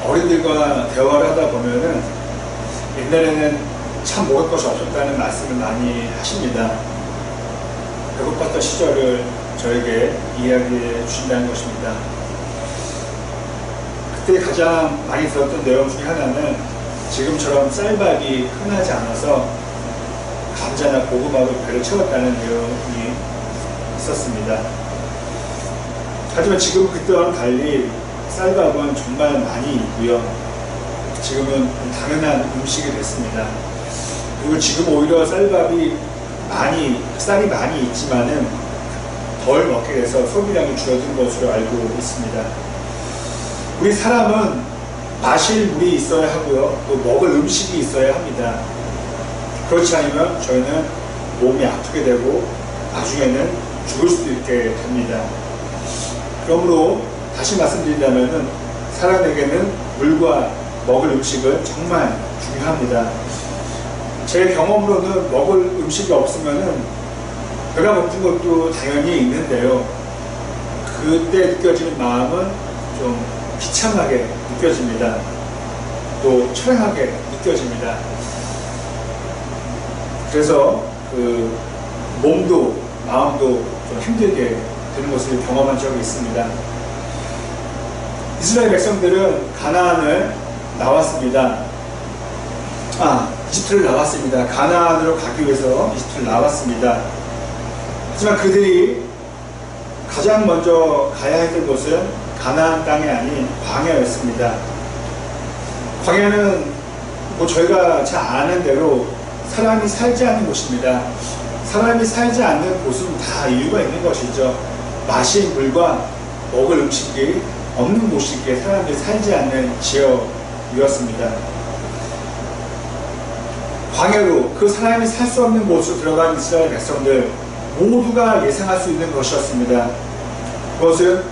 어린이들과 대화를 하다 보면은 옛날에는 참 먹을 것이 없었다는 말씀을 많이 하십니다. 배고팠던 시절을 저에게 이야기해 주신다는 것입니다. 그때 가장 많이 들었던 내용 중에 하나는 지금처럼 쌀밥이 흔하지 않아서 감자나 고구마로 배를 채웠다는 내용이 있었습니다. 하지만 지금 그때와는 달리 쌀밥은 정말 많이 있고요. 지금은 당연한 음식이 됐습니다. 그리고 지금 오히려 쌀이 많이 있지만은 덜 먹게 돼서 소비량이 줄어든 것으로 알고 있습니다. 우리 사람은 마실 물이 있어야 하고요. 또 먹을 음식이 있어야 합니다. 그렇지 않으면 저희는 몸이 아프게 되고 나중에는 죽을 수도 있게 됩니다. 그러므로 다시 말씀드린다면 사람에게는 물과 먹을 음식은 정말 중요합니다. 제 경험으로는 먹을 음식이 없으면 배가 고픈 것도 당연히 있는데요. 그때 느껴지는 마음은 좀 비참하게 느껴집니다. 또 처량하게 느껴집니다. 그래서 몸도 마음도 좀 힘들게 되는 것을 경험한 적이 있습니다. 이스라엘 백성들은 가나안을 나왔습니다. 이집트를 나왔습니다. 가나안으로 가기 위해서 이집트를 나왔습니다. 하지만 그들이 가장 먼저 가야 했던 곳은 가나안 땅이 아닌 광야였습니다. 광야는 저희가 잘 아는 대로 사람이 살지 않는 곳입니다. 사람이 살지 않는 곳은 다 이유가 있는 것이죠. 마실 물과 먹을 음식이 없는 곳이기에 사람들이 살지 않는 지역이었습니다. 광야로 그 사람이 살 수 없는 곳으로 들어간 이스라엘 백성들 모두가 예상할 수 있는 것이었습니다. 그것은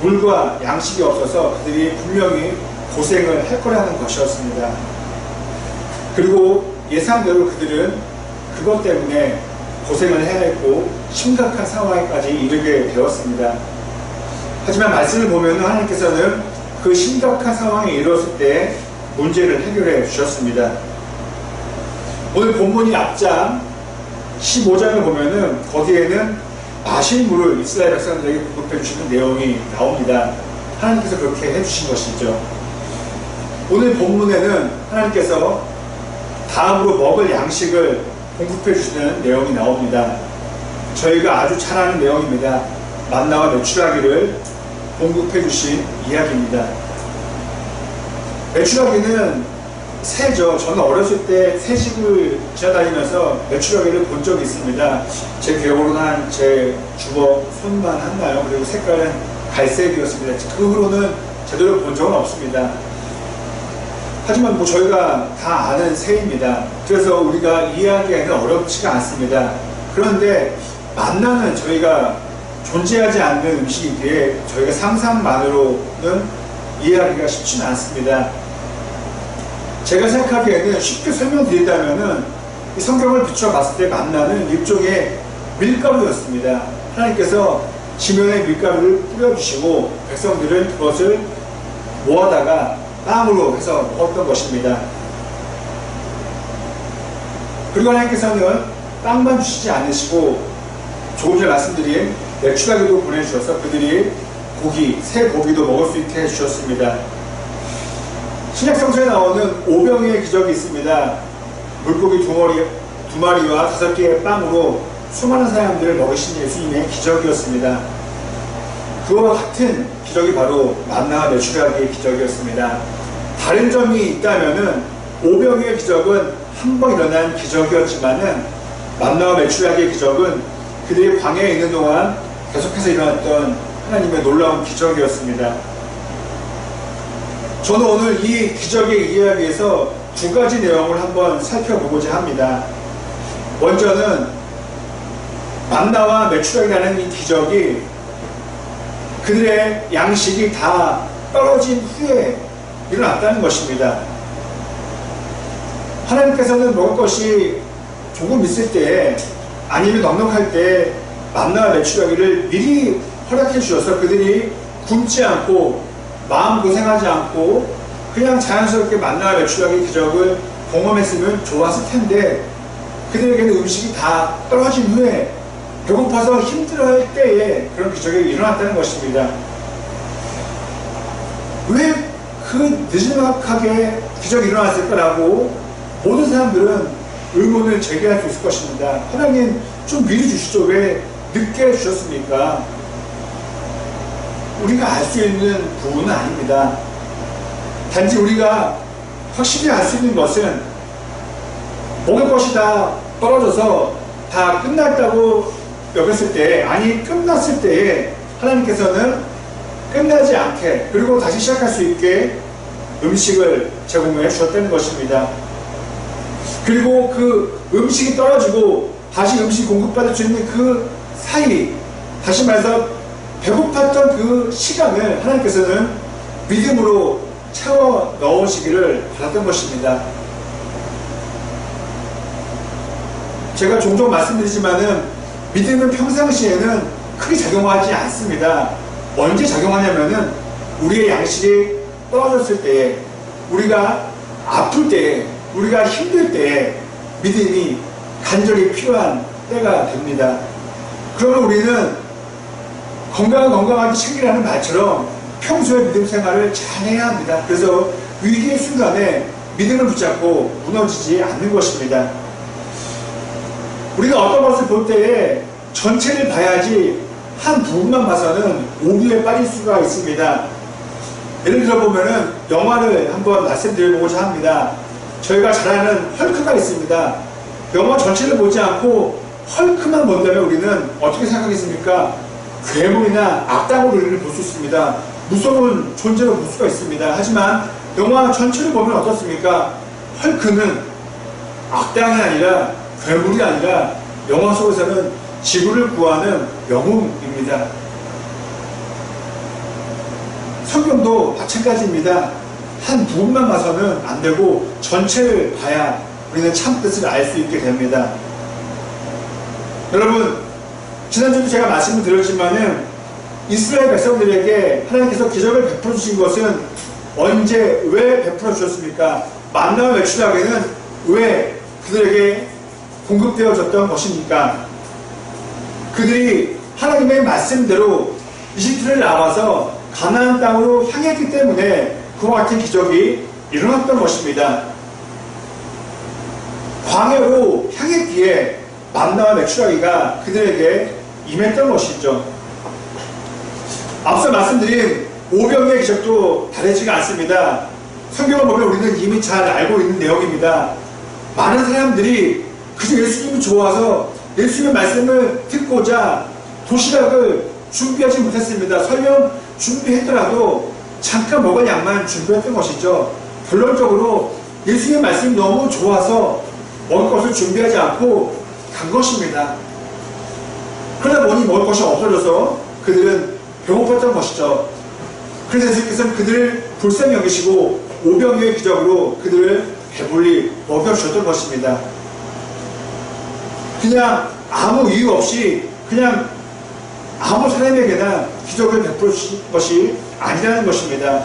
물과 양식이 없어서 그들이 분명히 고생을 할 거라는 것이었습니다. 그리고 예상대로 그들은 그것 때문에 고생을 해야 했고 심각한 상황에까지 이르게 되었습니다. 하지만 말씀을 보면 하나님께서는 그 심각한 상황에 이르렀을 때 문제를 해결해 주셨습니다. 오늘 본문이 앞장 15장을 보면은 거기에는 마실 물을 이스라엘 백성들에게 공급해 주시는 내용이 나옵니다. 하나님께서 그렇게 해주신 것이죠. 오늘 본문에는 하나님께서 다음으로 먹을 양식을 공급해 주시는 내용이 나옵니다. 저희가 아주 잘 아는 내용입니다. 만나와 메추라기를 공급해 주신 이야기입니다. 메추라기는 새죠. 저는 어렸을 때 새집을 지나다니면서 메추라기를 본 적이 있습니다. 제 기억으로는 제 주먹 손만 했나요? 그리고 색깔은 갈색이었습니다. 그 후로는 제대로 본 적은 없습니다. 하지만 저희가 다 아는 새입니다. 그래서 우리가 이해하기에는 어렵지가 않습니다. 그런데 만나는 저희가 존재하지 않는 음식이기에 저희가 상상만으로는 이해하기가 쉽지는 않습니다. 제가 생각하기에는 쉽게 설명드린다면은 이 성경을 비추어 봤을 때 만나는 일종의 밀가루였습니다. 하나님께서 지면에 밀가루를 뿌려주시고 백성들은 그것을 모아다가 빵으로 해서 먹었던 것입니다. 그리고 하나님께서는 빵만 주시지 않으시고 조금 전에 말씀드린 메추라기도 보내주셔서 그들이 새 고기도 먹을 수 있게 해주셨습니다. 신약성서에 나오는 오병이의 기적이 있습니다. 물고기 두 마리와 5개의 빵으로 수많은 사람들을 먹이신 예수님의 기적이었습니다. 그와 같은 기적이 바로 만나와 메추라기의 기적이었습니다. 다른 점이 있다면은 오병이의 기적은 한 번 일어난 기적이었지만은 만나와 메추라기의 기적은 그들이 광야에 있는 동안 계속해서 일어났던 하나님의 놀라운 기적이었습니다. 저는 오늘 이 기적의 이야기에서 두 가지 내용을 한번 살펴보고자 합니다. 먼저는 만나와 메추라기라는 이 기적이 그들의 양식이 다 떨어진 후에 일어났다는 것입니다. 하나님께서는 먹을 것이 조금 있을 때 아니면 넉넉할 때 만나와 메추라기를 미리 허락해 주셔서 그들이 굶지 않고 마음고생하지 않고 그냥 자연스럽게 만나와 메추라기 기적을 경험했으면 좋았을 텐데 그들에게는 음식이 다 떨어진 후에 배고파서 힘들어할 때에 그런 기적이 일어났다는 것입니다. 왜 그 늦지막하게 기적이 일어났을까라고 모든 사람들은 의문을 제기할 수 있을 것입니다. 하나님 좀 미리 주시죠. 왜 늦게 주셨습니까? 우리가 알 수 있는 부분은 아닙니다. 단지 우리가 확실히 알 수 있는 것은 먹을 것이 다 떨어져서 다 끝났다고 여겼을 때, 아니 끝났을 때에 하나님께서는 끝나지 않게 그리고 다시 시작할 수 있게 음식을 제공해 주셨다는 것입니다. 그리고 그 음식이 떨어지고 다시 음식 공급받을 수 있는 그 사이, 다시 말해서 배고팠던 그 시간을 하나님께서는 믿음으로 채워 넣으시기를 바랐던 것입니다. 제가 종종 말씀드리지만은 믿음은 평상시에는 크게 작용하지 않습니다. 언제 작용하냐면은 우리의 양식이 떨어졌을 때에, 우리가 아플 때에, 우리가 힘들 때에 믿음이 간절히 필요한 때가 됩니다. 그러면 우리는 건강하게 챙기라는 말처럼 평소에 믿음 생활을 잘 해야 합니다. 그래서 위기의 순간에 믿음을 붙잡고 무너지지 않는 것입니다. 우리가 어떤 것을 볼 때에 전체를 봐야지 한 부분만 봐서는 오류에 빠질 수가 있습니다. 예를 들어 보면은 영화를 한번 말씀드려보고자 합니다. 저희가 잘 아는 헐크가 있습니다. 영화 전체를 보지 않고 헐크만 본다면 우리는 어떻게 생각하겠습니까? 괴물이나 악당으로 우리를 볼 수 있습니다. 무서운 존재로 볼 수가 있습니다. 하지만 영화 전체를 보면 어떻습니까? 헐크는 악당이 아니라 괴물이 아니라 영화 속에서는 지구를 구하는 영웅입니다. 성경도 마찬가지입니다. 한 부분만 봐서는 안 되고 전체를 봐야 우리는 참뜻을 알 수 있게 됩니다. 여러분, 지난주도 제가 말씀을 드렸지만은 이스라엘 백성들에게 하나님께서 기적을 베풀어 주신 것은 언제, 왜 베풀어 주셨습니까? 만나와 메추라기는 왜 그들에게 공급되어졌던 것입니까? 그들이 하나님의 말씀대로 이집트를 나와서 가나안 땅으로 향했기 때문에 그와 같은 기적이 일어났던 것입니다. 광야로 향했기에 만나와 메추라기가 그들에게 임했던 것이죠. 앞서 말씀드린 오병이의 기적도 다르지가 않습니다. 성경을 보면 우리는 이미 잘 알고 있는 내용입니다. 많은 사람들이 그저 예수님이 좋아서 예수님의 말씀을 듣고자 도시락을 준비하지 못했습니다. 설령 준비했더라도 잠깐 먹을 양만 준비했던 것이죠. 결론적으로 예수님의 말씀이 너무 좋아서 먹을 것을 준비하지 않고 간 것입니다. 그러다 보니 먹을 것이 없어져서 그들은 배고팠던 것이죠. 그래서 예수님께서는 그들을 불쌍히 여기시고 오병이어의 기적으로 그들을 배불리 먹여주셨던 것입니다. 그냥 아무 이유 없이 그냥 아무 사람에게나 기적을 베풀어 주신 것이 아니라는 것입니다.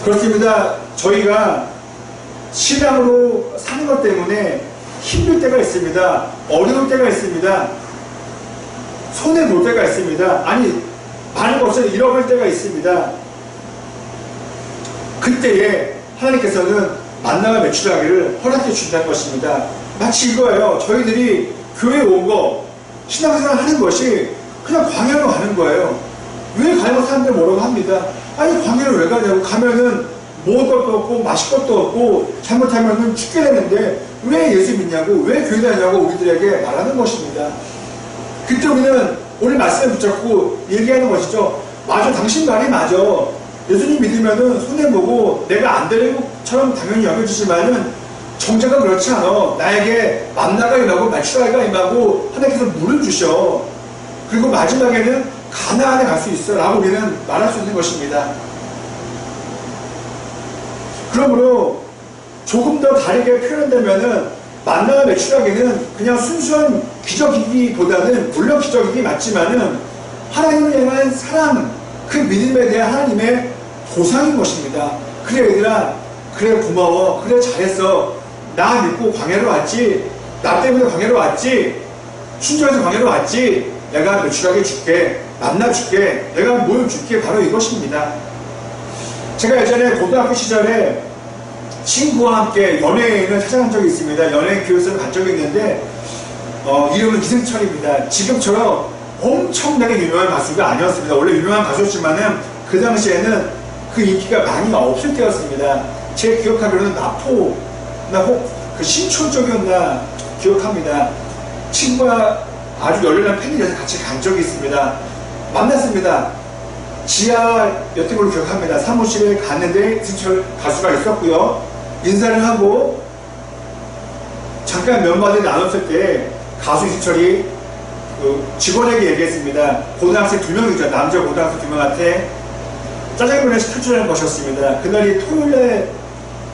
그렇습니다. 저희가 신앙으로 사는 것 때문에 힘들 때가 있습니다. 어려울 때가 있습니다. 손해볼 때가 있습니다. 아니, 많은 것을 잃어버릴 때가 있습니다. 그때에 하나님께서는 만나와 메추라기를 허락해 준다는 것입니다. 마치 이거예요. 저희들이 교회에 온 거, 신앙생활 하는 것이 그냥 광야로 가는 거예요. 왜 가요? 사람들 뭐라고 합니다. 아니, 광야를 왜 가냐고. 가면은 먹을 것도 없고 마실 것도 없고 잘못하면은 죽게 되는데 왜 예수 믿냐고, 왜 교회 다냐고 우리들에게 말하는 것입니다. 그때 우리는 오늘 말씀을 붙잡고 얘기하는 것이죠. 맞아, 당신 말이 맞아. 예수님 믿으면은 손해보고 내가 안 되는 것처럼 당연히 여겨지지만은 정체가 그렇지 않아. 나에게 만나가 임하고 메추라기가 임하고 하나님께서 물을 주셔. 그리고 마지막에는 가나안에 갈 수 있어 라고 우리는 말할 수 있는 것입니다. 그러므로 조금 더 다르게 표현되면은 만나와 메추라기는 그냥 순수한 기적이기보다는, 물론 기적이기 맞지만은 하나님을 향한 사랑, 그 믿음에 대한 하나님의 보상인 것입니다. 그래 얘들아, 그래 고마워, 그래 잘했어, 나 믿고 광야로 왔지, 나 때문에 광야로 왔지, 순종해서 광야로 왔지, 내가 매출하게 줄게, 만나줄게, 내가 뭘 줄게, 바로 이것입니다. 제가 예전에 고등학교 시절에 친구와 함께 연예인을 찾아간 적이 있습니다. 연예인 교육소를 간 적이 있는데 이름은 이승철입니다. 지금처럼 엄청나게 유명한 가수가 아니었습니다. 원래 유명한 가수였지만은 그 당시에는 그 인기가 많이 없을 때였습니다. 제 기억하기로는 나포나 혹 그 신촌 쪽이었나 기억합니다. 친구가 아주 열렬한 팬이 돼서 같이 간 적이 있습니다. 만났습니다. 지하였던 걸로 기억합니다. 사무실에 갔는데 이승철 가수가 있었고요. 인사를 하고 잠깐 몇 마디 나눴을 때 가수 이승철이 그 직원에게 얘기했습니다. 고등학생 2명이죠. 남자 고등학생 2명한테 짜장면을 시켜주라는 것이었습니다. 그날이 토요일에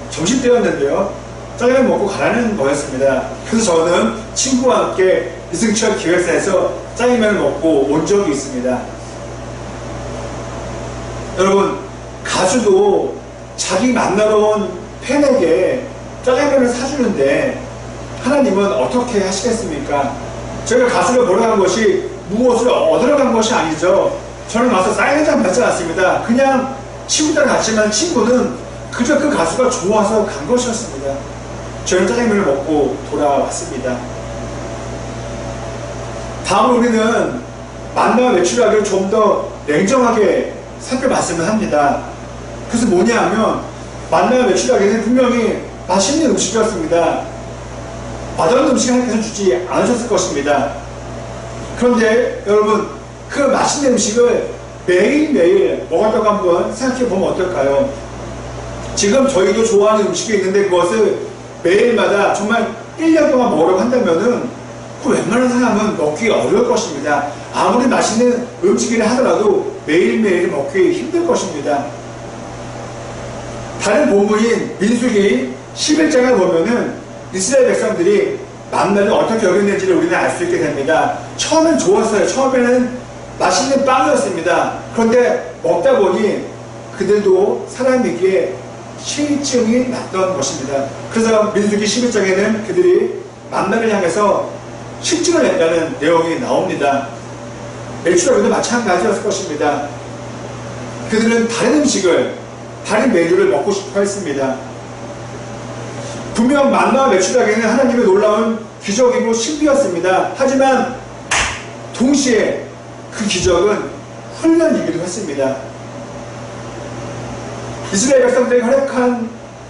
점심때였는데요. 짜장면 먹고 가라는 거였습니다. 그래서 저는 친구와 함께 이승철 기획사에서 짜장면을 먹고 온 적이 있습니다. 여러분, 가수도 자기 만나러 온 팬에게 짜장면을 사주는데 하나님은 어떻게 하시겠습니까? 저희가 가수를 보러 간 것이 무엇을 얻으러 간 것이 아니죠. 저는 와서 사인 한 장 받지 않습니다. 그냥 친구들 갔지만 친구는 그저 그 가수가 좋아서 간 것이었습니다. 저희는 짜장면을 먹고 돌아왔습니다. 다음으로 우리는 만나와 매출하기를 좀 더 냉정하게 살펴봤으면 합니다. 그래서 뭐냐 하면 만나와 매출하기는 분명히 맛있는 음식이었습니다. 맛없는 음식 하나님께서 주지 않으셨을 것입니다. 그런데 여러분, 그 맛있는 음식을 매일매일 먹었다고 한번 생각해 보면 어떨까요? 지금 저희도 좋아하는 음식이 있는데 그것을 매일마다 정말 1년 동안 먹으려고 한다면은 그 웬만한 사람은 먹기 어려울 것입니다. 아무리 맛있는 음식이라 하더라도 매일매일 먹기 힘들 것입니다. 다른 본문인 민수기 11장을 보면은 이스라엘 백성들이 만나를 어떻게 여겼는지를 우리는 알 수 있게 됩니다. 처음엔 좋았어요. 처음에는 맛있는 빵이었습니다. 그런데 먹다 보니 그들도 사람에게 실증이 났던 것입니다. 그래서 민수기 11장에는 그들이 만나를 향해서 실증을 냈다는 내용이 나옵니다. 매출하기도 마찬가지였을 것입니다. 그들은 다른 음식을, 다른 메뉴를 먹고 싶어 했습니다. 분명 만나와 매출하기는 하나님의 놀라운 기적이고 신비였습니다. 하지만 동시에 그 기적은 훈련이기도 했습니다. 이스라엘 백성들에게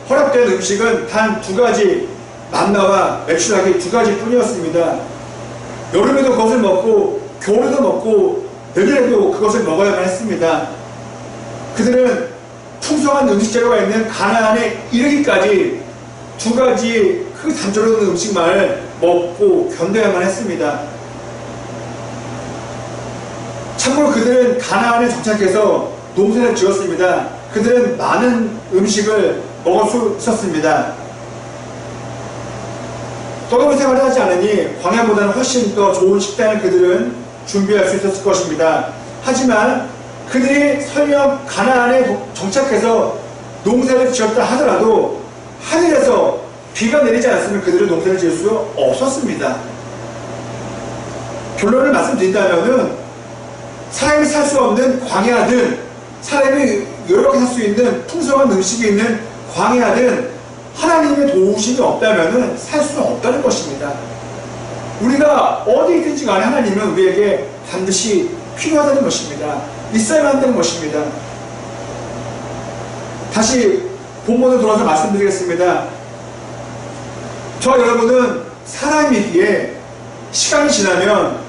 허락된 음식은 단 2가지, 만나와 매출하기 2가지 뿐이었습니다. 여름에도 그것을 먹고 겨울에도 먹고 내년에도 그것을 먹어야만 했습니다. 그들은 풍성한 음식 재료가 있는 가나안에 이르기까지 2가지 그 단조로운 음식만을 먹고 견뎌야만 했습니다. 참고로 그들은 가나안에 정착해서 농사를 지었습니다. 그들은 많은 음식을 먹을 수 있었습니다. 떠돌이 생활을 하지 않으니 광야보다는 훨씬 더 좋은 식단을 그들은 준비할 수 있었을 것입니다. 하지만 그들이 설령 가나안에 정착해서 농사를 지었다 하더라도 하늘에서 비가 내리지 않았으면 그들은 농사를 지을 수 없었습니다. 결론을 말씀드린다면은 사람이 살 수 없는 광야든, 사람이 여러 살 수 있는 풍성한 음식이 있는 광야든 하나님의 도우심이 없다면 살 수는 없다는 것입니다. 우리가 어디 있든지 간에 하나님은 우리에게 반드시 필요하다는 것입니다. 있어야만 한다는 것입니다. 다시 본문으로 돌아서 말씀드리겠습니다. 저 여러분은 사람이기에 시간이 지나면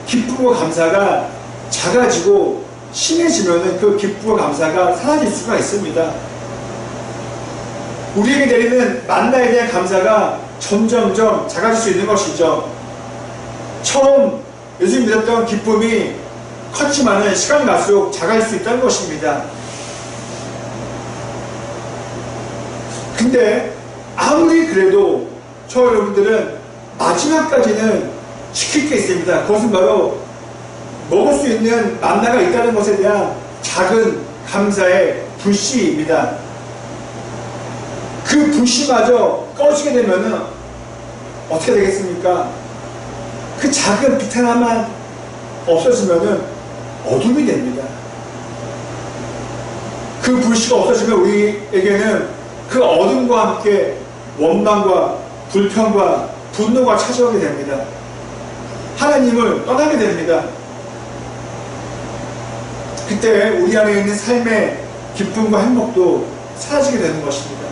기쁨과 감사가 작아지고 심해지면 그 기쁨과 감사가 사라질 수가 있습니다. 우리에게 내리는 만나에 대한 감사가 점점점 작아질 수 있는 것이죠. 처음 예수 믿었던 기쁨이 컸지만 시간이 갈수록 작아질 수 있다는 것입니다. 근데 아무리 그래도 저 여러분들은 마지막까지는 지킬 게 있습니다. 그것은 바로 먹을 수 있는 만나가 있다는 것에 대한 작은 감사의 불씨입니다. 그 불씨마저 꺼지게 되면은 어떻게 되겠습니까? 그 작은 빛 하나만 없어지면은 어둠이 됩니다. 그 불씨가 없어지면 우리에게는 그 어둠과 함께 원망과 불평과 분노가 찾아오게 됩니다. 하나님을 떠나게 됩니다. 그때 우리 안에 있는 삶의 기쁨과 행복도 사라지게 되는 것입니다.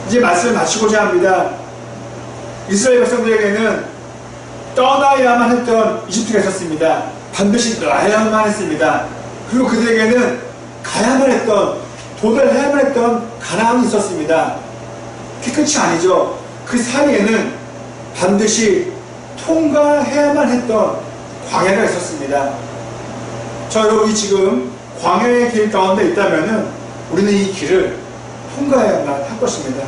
이제 말씀을 마치고자 합니다. 이스라엘 백성들에게는 떠나야만 했던 이집트가 있었습니다. 반드시 나야만 했습니다. 그리고 그들에게는 가야만 했던, 도달해야만 했던 가나안이 있었습니다. 그게 끝이 아니죠. 그 사이에는 반드시 통과해야만 했던 광야가 있었습니다. 저 여러분이 지금 광야의 길 가운데 있다면은 우리는 이 길을 통과해야만 할 것입니다.